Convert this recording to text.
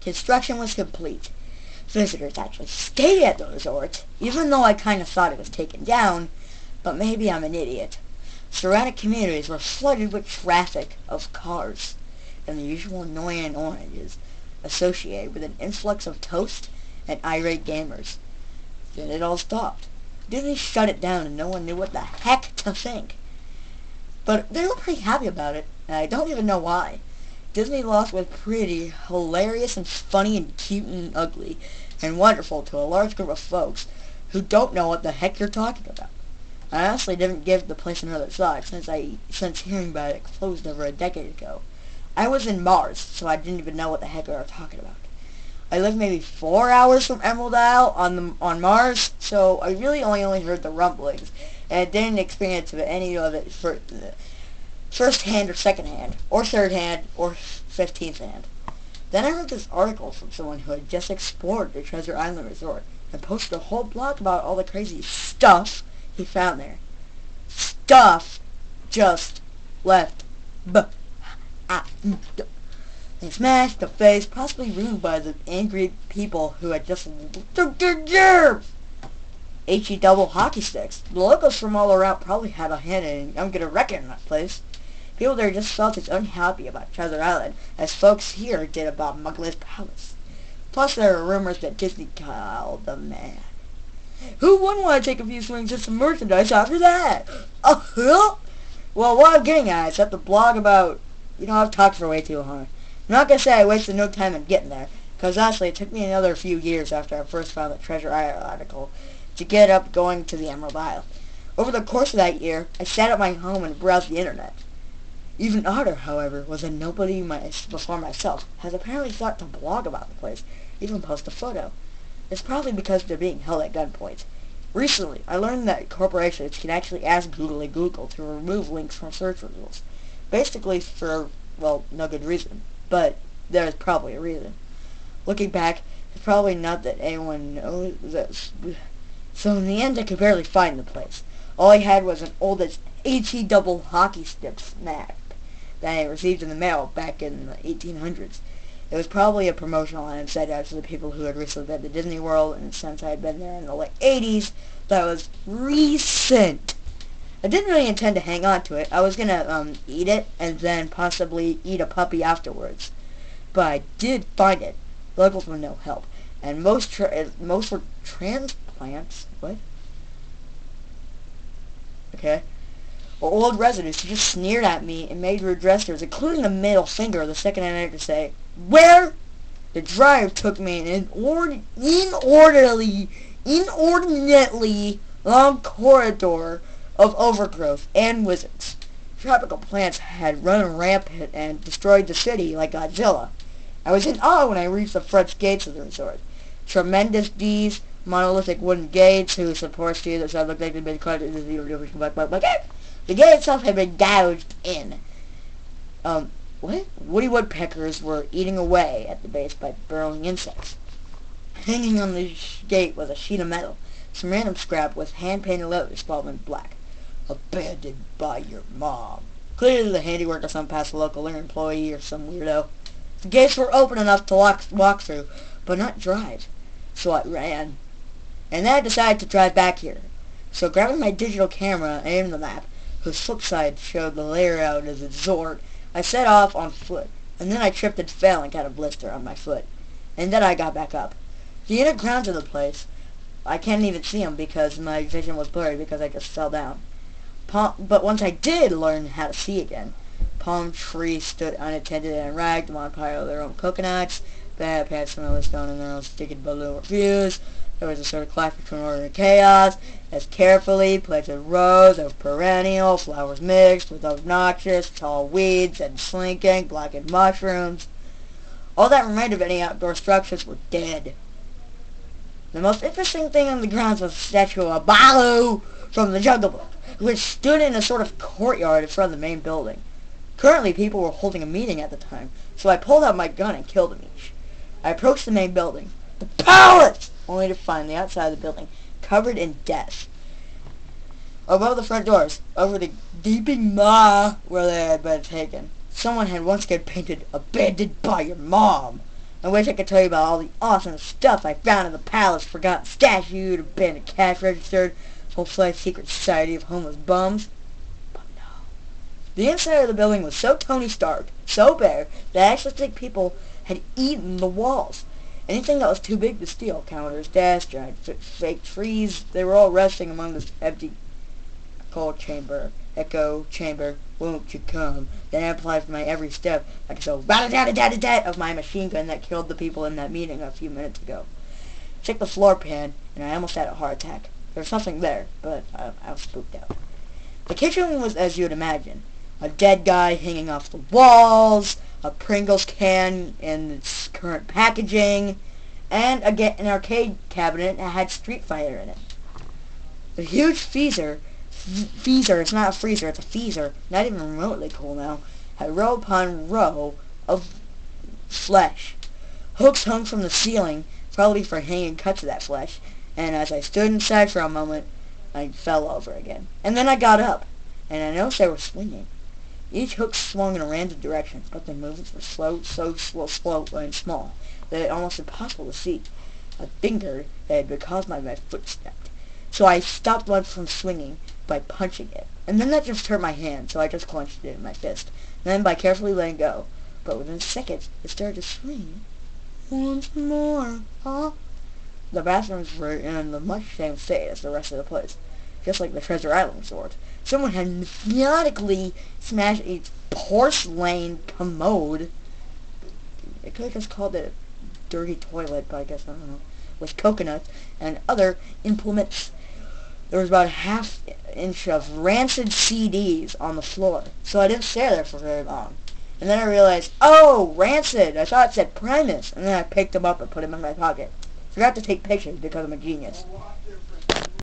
Construction was complete. Visitors actually stayed at the resort, even though I kind of thought it was taken down, but maybe I'm an idiot. Surrounding communities were flooded with traffic of cars, and the usual annoying oranges associated with an influx of toast and irate gamers. Then it all stopped. Disney shut it down and no one knew what the heck to think. But they were pretty happy about it, and I don't even know why. Disney Lost was pretty hilarious and funny and cute and ugly and wonderful to a large group of folks who don't know what the heck you're talking about. I honestly didn't give the place another thought since hearing about it closed over a decade ago. I was in Mars, so I didn't even know what the heck we were talking about. I lived maybe 4 hours from Emerald Isle on Mars, so I really only heard the rumblings, and I didn't experience any of it first hand or second hand, or third hand, or 15th hand. Then I read this article from someone who had just explored the Treasure Island Resort and posted a whole blog about all the crazy stuff he found there. Stuff just left and smashed the face, possibly ruined by the angry people who had just took their germs. HE double hockey sticks. The locals from all around probably had a hand in I'm gonna wreck it in that place. People there just felt as unhappy about Treasure Island as folks here did about Muggler's Palace. Plus there were rumors that Disney called the man. Who wouldn't want to take a few swings at some merchandise after that? Well, what I'm getting at is that the blog about... I've talked for way too long. I'm not going to say I wasted no time in getting there, because honestly it took me another few years after I first found the Treasure Island article to get up going to the Emerald Isle. Over the course of that year, I sat at my home and browsed the internet. Even odder, however, was that nobody before myself has apparently thought to blog about the place, even post a photo. It's probably because they're being held at gunpoint. Recently, I learned that corporations can actually ask Google to remove links from search results. Basically for, well, no good reason. But there's probably a reason. Looking back, it's probably not that anyone knows this. So in the end, I could barely find the place. All I had was an oldest HE double hockey stick snack that I received in the mail back in the 1800s. It was probably a promotional item sent out to the people who had recently been to Disney World, and since I had been there in the late 80s, that was recent. I didn't really intend to hang on to it. I was going to eat it and then possibly eat a puppy afterwards. But I did find it. Locals were no help. And most were transplants. What? Okay. Or old residents who just sneered at me and made rude gestures, including the middle finger the second I had to say, where? The drive took me an inordinately long corridor of overgrowth and wizards. Tropical plants had run rampant and destroyed the city like Godzilla. I was in awe when I reached the front gates of the resort. Tremendous D's, monolithic wooden gates whose supports to either side looked like they'd been cut into the gate itself had been gouged in. What? Woody woodpeckers were eating away at the base by burrowing insects. Hanging on the gate was a sheet of metal, some random scrap with hand-painted letters spelled in black. Abandoned by your mom. Clearly the handiwork of some past local employee or some weirdo. The gates were open enough to walk through, but not drive. So I ran. And then I decided to drive back here. So grabbing my digital camera and the map, whose flip side showed the layout of the resort, I set off on foot, and then I tripped and fell and got a blister on my foot. And then I got back up. The inner grounds of the place, I can't even see them because my vision was blurry because I just fell down. But once I did learn how to see again, palm trees stood unattended and ragged them on a pile of their own coconuts. Bad pats from the stone and their own sticking balloon refused. There was a sort of clash between order and chaos, as carefully planted rows of perennial flowers mixed with obnoxious tall weeds and slinking blackened mushrooms. All that remained of any outdoor structures were dead. The most interesting thing on the grounds was a statue of Baloo from the Jungle Book, which stood in a sort of courtyard in front of the main building. Currently, people were holding a meeting at the time, so I pulled out my gun and killed them each. I approached the main building, the palace, only to find the outside of the building covered in death. Above the front doors, over the gaping maw where they had been taken, someone had once again painted "Abandoned by your mom." I wish I could tell you about all the awesome stuff I found in the palace. Forgotten statue, abandoned cash register, full-fledged secret society of homeless bums. But no. The inside of the building was so Tony Stark, so bare, that I actually think people had eaten the walls. Anything that was too big to steal, counters, desks, giant fake trees, they were all resting among this empty cold chamber. Echo chamber, won't you come? That amplified my every step like a so rat-a-tat-a-tat-a-tat of my machine gun that killed the people in that meeting a few minutes ago. Checked the floor pan, and I almost had a heart attack. There was something there, but I was spooked out. The kitchen was as you would imagine. A dead guy hanging off the walls, a Pringles can in its current packaging, and an arcade cabinet that had Street Fighter in it. The huge freezer, it's not a freezer, it's a freezer, not even remotely cool now, had row upon row of flesh. Hooks hung from the ceiling, probably for hanging cuts of that flesh, and as I stood inside for a moment, I fell over again. And then I got up, and I noticed they were swinging. Each hook swung in a random direction, but their movements were so slow and small that it almost impossible to see. I fingered that had been caused by my foot stepped, so I stopped one from swinging by punching it. And then that just hurt my hand, so I just clenched it in my fist. And then by carefully letting go, but within seconds, it started to swing once more. The bathrooms were in the much same state as the rest of the place, just like the Treasure Island resort. Someone had methodically smashed a porcelain commode. It could have just called it a dirty toilet, but I guess, I don't know, with coconuts and other implements. There was about a half inch of rancid CDs on the floor, so I didn't stay there for very long. And then I realized, oh, rancid! I thought it said Primus, and then I picked them up and put them in my pocket. Forgot to take pictures because I'm a genius.